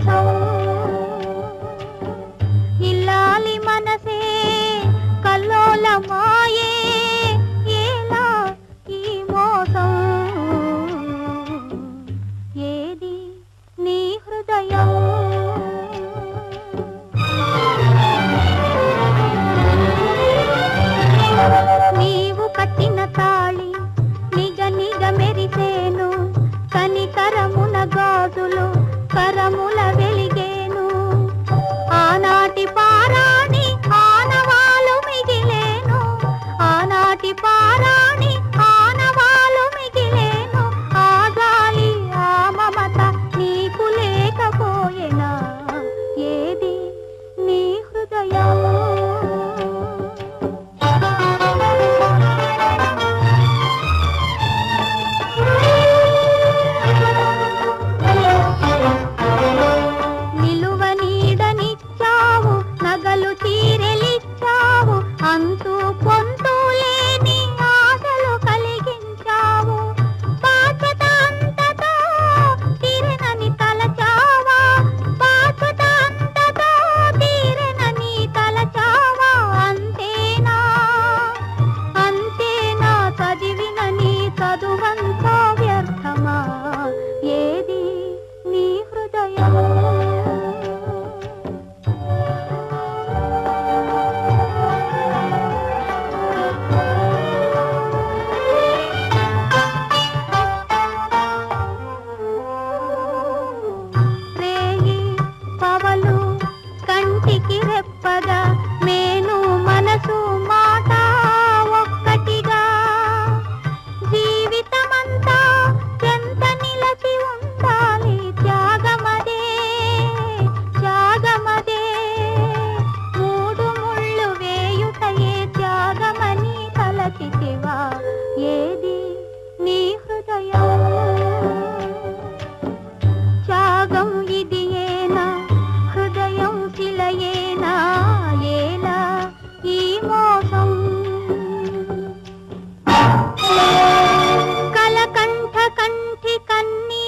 మోసం ఇల్లాలి మనసే కల్లోలమాయే ఏలా ఈ మోసం ఏది నీ హృదయం నీవు కట్టిన తాళి నిగ నిగ మెరిసేను కనికరమున గాజులు కరముల వెలిగేను ఆనాటి పారాణి ఆనవాలు మిగిలేను ఆనాటి పారాణి ఆనవాలు మిగిలేను ఆ గాలి ఆ మమత నీకు లేకపోయేనా ఏది నీ హృదయం అంతూ పొంతూ లేని ఆశలు కలిగించావు బాధ్యత అంతతో తీరెనని తలచావా బాధ్యత అంతతో తీరెనని తలచావా అంతేనా అంతేనా చదివిన నీ చదువంతా వ్యర్థమా ఏది నీ హృదయం కంటికి రెప్పగా మేను మనసు మాట ఒక్కటిగా జీవితమంతా ఎంత నిలచి ఉండాలి త్యాగమదే త్యాగమదే మూడు ముళ్ళు వేయుటయే త్యాగమని తలచితివా ఏది నీ హృదయం త్యాగం ఇది ఏనా హృదయం శిలయేనా ఏలా ఈ మోసం కలకంఠ కంఠి కన్నీరొలికినచో